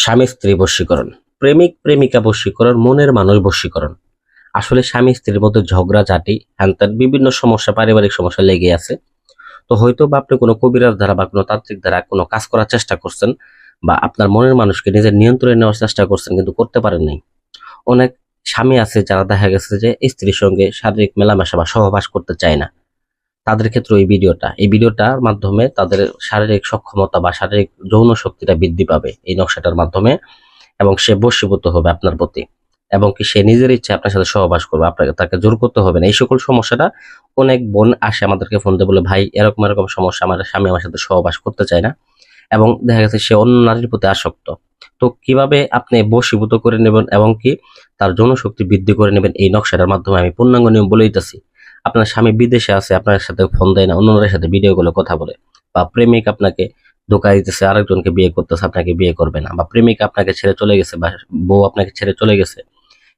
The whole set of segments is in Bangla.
স্বামী স্ত্রী বশীকরণ, প্রেমিক প্রেমিকা বশীকরণ, মনের মানুষ বশীকরণ। আসলে স্বামী স্ত্রীর মধ্যে ঝগড়াঝাটি হ্যান বিভিন্ন সমস্যা, পারিবারিক সমস্যা লেগে আছে। তো হয়তো বা আপনি কোনো কবিরাজ দ্বারা বা কোনো তান্ত্রিক দ্বারা কোনো কাজ করার চেষ্টা করছেন, বা আপনার মনের মানুষকে নিজের নিয়ন্ত্রণে নেওয়ার চেষ্টা করছেন, কিন্তু করতে পারেন নাই। অনেক স্বামী আছে যারা দেখা গেছে যে স্ত্রীর সঙ্গে শারীরিক মেলামেশা বা সহবাস করতে চায় না। তাদের ক্ষেত্রে এই ভিডিওটার মাধ্যমে তাদের শারীরিক সক্ষমতা বা শারীরিক যৌন শক্তিটা বৃদ্ধি পাবে এই নকশাটার মাধ্যমে, এবং সে বশীভূত হবে আপনার প্রতি, এবং কি সে নিজের ইচ্ছে আপনার সাথে সহবাস করবে, আপনাকে তাকে জোর করতে হবে না। এই সকল সমস্যাটা অনেক বোন আসে আমাদেরকে ফোন দিয়ে বলে, ভাই এরকম এরকম সমস্যা, আমার স্বামী আমার সাথে সহবাস করতে চায় না, এবং দেখা গেছে সে অন্য নারীর প্রতি আসক্ত। তো কিভাবে আপনি বশীভূত করে নেবেন এবং কি তার যৌন শক্তি বৃদ্ধি করে নেবেন এই নকশাটার মাধ্যমে আমি পূর্ণাঙ্গ নিয়ম বলে দিতেছি। আপনার স্বামী বিদেশে আছে, আপনার সাথে ফোন দেয় না, অন্য নারীর সাথে ভিডিও কলে কথা বলে, বা প্রেমিক আপনাকে ধোঁকা দিতেছে, আরেকজনকে বিয়ে করতেছে, আপনাকে বিয়ে করবে না, বা প্রেমিক আপনাকে ছেড়ে চলে গেছে, বা বউ আপনাকে ছেড়ে চলে গেছে,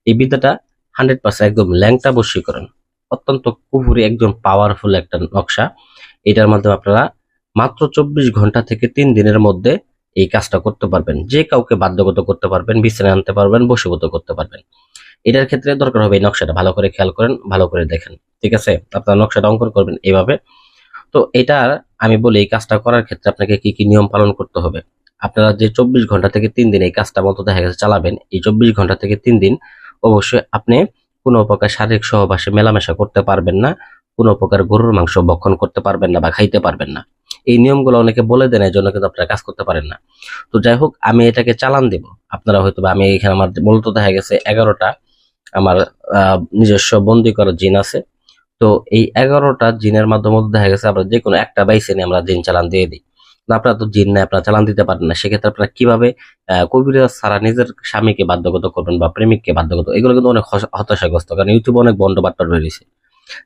এই বিদ্যাটা 100% একদম ল্যাংটা বশীকরণ, অত্যন্ত কুফুরি একদম পাওয়ারফুল একটা নকশা। এটার মাধ্যমে আপনারা মাত্র 24 ঘন্টা থেকে 3 দিনের মধ্যে এই কাজটা করতে পারবেন। যে কাউকে বাধ্যগত করতে পারবেন, বিছানায় আনতে পারবেন, বশীভূত করতে পারবেন। এটার ক্ষেত্রে দরকার হবে এই নকশাটা ভালো করে খেয়াল করেন, ভালো করে দেখেন। ঠিক আছে, আপনার নকশাটা অঙ্কন করবেন এইভাবে। তো এটার আমি বলি, এই কাজটা করার ক্ষেত্রে আপনাকে কি কি নিয়ম পালন করতে হবে। আপনারা যে 24 ঘন্টা থেকে 3 দিন এই কাজটা মতো দেখা গেছে চালাবেন, এই 24 ঘন্টা থেকে 3 দিন অবশ্যই আপনি কোনো প্রকার শারীরিক সহবাসে মেলামেশা করতে পারবেন না, কোনো প্রকার গরুর মাংস ভক্ষণ করতে পারবেন না বা খাইতে পারবেন না। এই নিয়মগুলো অনেকে বলে দেন, এই জন্য কিন্তু আপনারা কাজ করতে পারেন না। তো যাই হোক, আমি এটাকে চালান দেব। আপনারা হয়তো বা, আমি এখানে আমার মূলত দেখা গেছে 11টা আমার নিজস্ব বন্দি করা জিন আছে। তো এই 11টা জিনের মাধ্যমে দেখা গেছে আমরা যে কোনো একটা বাইসে নিয়ে আমরা জিন চালান দিয়ে দিই। না, আপনারা তো জিন নাই, আপনারা চালান দিতে পারেন না, সেক্ষেত্রে আপনারা কিভাবে কবিরাজ ছাড়া নিজের স্বামীকে বাধ্যগত করবেন বা প্রেমিককে বাধ্যগত, এগুলো কিন্তু অনেক হতাশাগ্রস্ত, কারণ ইউটিউবে অনেক বন্ড বাট্টা রয়েছে।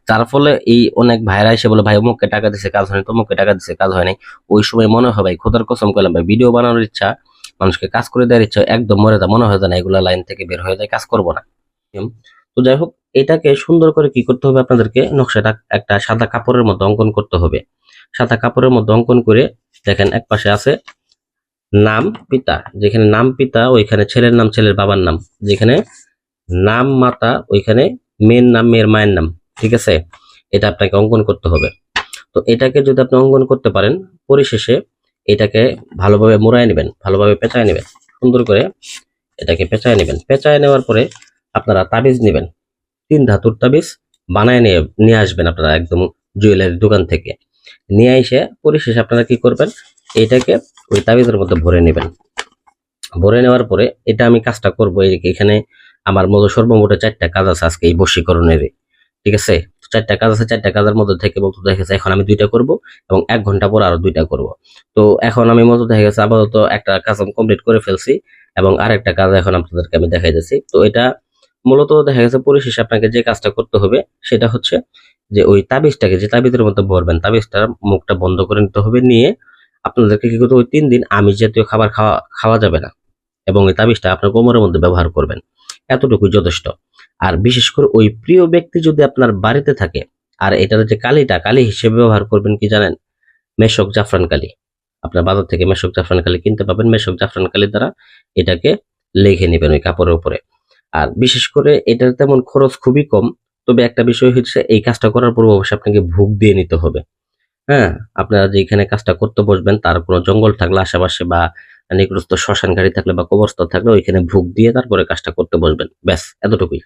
যার ফলে এই অনেক ভাইরা এসে বলে, ভাই অমুককে টাকা দিছে কাজ হয়নি, তমুককে টাকা দিছে কাজ হয় নাই। ওই সময় মনে হয় ভাই, খোদার কসম করলাম ভাই, ভিডিও বানানোর ইচ্ছা, মানুষকে কাজ করে দেওয়ার ইচ্ছা একদম মরে যায়, মনে হয় না এগুলা লাইন থেকে বের হয়ে যায়, কাজ করবো না। তো যাই হোক, এটাকে সুন্দর করে কি করতে হবে, আপনাদেরকে নকশাটা একটা সাদা কাপড়ের মধ্যে অঙ্কন করতে হবে। সাদা কাপড়ের মধ্যে অঙ্কন করে দেখেন, এক পাশে আছে নাম পিতা, যেখানে নাম পিতা ওইখানে ছেলের নাম, ছেলের বাবার নাম, যেখানে নাম মাতা ওইখানে মেয়ের নাম, মেয়ের মায়ের নাম। ঠিক আছে, এটা আপনাকে অঙ্কন করতে হবে। তো এটাকে যদি আপনি অঙ্কন করতে পারেন, পরিশেষে এটাকে ভালোভাবে মোড়ায় নেবেন, ভালোভাবে পেঁচায় নেবেন, সুন্দর করে এটাকে পেঁচায় নেবেন। পেঁচায় নেওয়ার পরে আপনারা তাবিজ নেবেন, 3 ধাতুর তাবিজ বানায় নিয়ে আসবেন আপনারা একদম জুয়েলারির দোকান থেকে। নিয়ে এসে পরিশেষে আপনারা কি করবেন, এটাকে ওই তাবিজের মধ্যে ভরে নেবেন। ভরে নেওয়ার পরে এটা আমি কাজটা করবো, এখানে আমার মতো সর্বমোট 4টা কাজ আছে আজকে এই বশীকরণের। ঠিক আছে, 4টা কাজ আছে, 4টা কাজের মধ্যে থেকে বলতে দেখা গেছে এখন আমি 2টা করব, এবং 1 ঘন্টা পর আরো 2টা করব। তো এখন আমি মতো দেখা গেছে আপাতত একটা কাজ আমি কমপ্লিট করে ফেলছি, এবং আরেকটা কাজ এখন আপনাদেরকে আমি দেখাই যাচ্ছি। তো এটা মূলত দেখা গেছে পরিশেষে আপনাকে যে কাজটা করতে হবে সেটা হচ্ছে যে ওই তাবিজটাকে যে তাবিজের মধ্যে ভরবেন, তাবিজটার মুখটা বন্ধ করে নিতে হবে। নিয়ে আপনাদেরকে কি করতে, ওই 3 দিন আমিষ জাতীয় খাবার খাওয়া খাওয়া যাবে না, এবং এই তাবিজটা আপনার কোমরের মধ্যে ব্যবহার করবেন। এতটুকুই যথেষ্ট। আর বিশেষ করে ওই প্রিয় ব্যক্তি যদি আপনার বাড়িতে থাকে, আর এটার যে কালি হিসেবে ব্যবহার করবেন কি জানেন, মেশক জাফরান কালি। আপনার বাজার থেকে মেশক জাফরান কালি কিনতে পাবেন, মেশক জাফরান কালির দ্বারা এটাকে লিখে নেবেন ওই কাপড়ের উপরে। আর বিশেষ করে এটার তেমন খরচ খুবই কম। তবে একটা বিষয় হচ্ছে, এই কাজটা করার পূর্বে অবশ্যই আপনাকে ভোগ দিয়ে নিতে হবে। হ্যাঁ, আপনারা যেখানে কাজটা করতে বসবেন তার কোনো জঙ্গল থাকলে আশেপাশে, বা নিকটস্থ শ্মশান ঘাটি থাকলে বা কবরস্থল থাকলে ওইখানে ভোগ দিয়ে তারপরে কাজটা করতে বসবেন, ব্যাস এতটুকুই।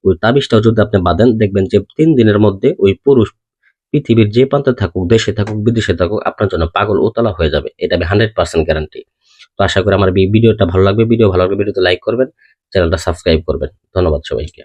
ওই তাবিজটাও যদি আপনি বাঁধেন, দেখবেন যে 3 দিনের মধ্যে ওই পুরুষ পৃথিবীর যে প্রান্তে থাকুক, দেশে থাকুক বিদেশে থাকুক, আপনার জন্য পাগল উতলা হয়ে যাবে, এটা আমি 100% গ্যারান্টি। তো আশা করি আমার এই ভিডিওটা ভালো লাগবে, ভিডিও ভালো লাগবে ভিডিওতে লাইক করবেন, চ্যানেলটা সাবস্ক্রাইব করবেন। ধন্যবাদ সবাইকে।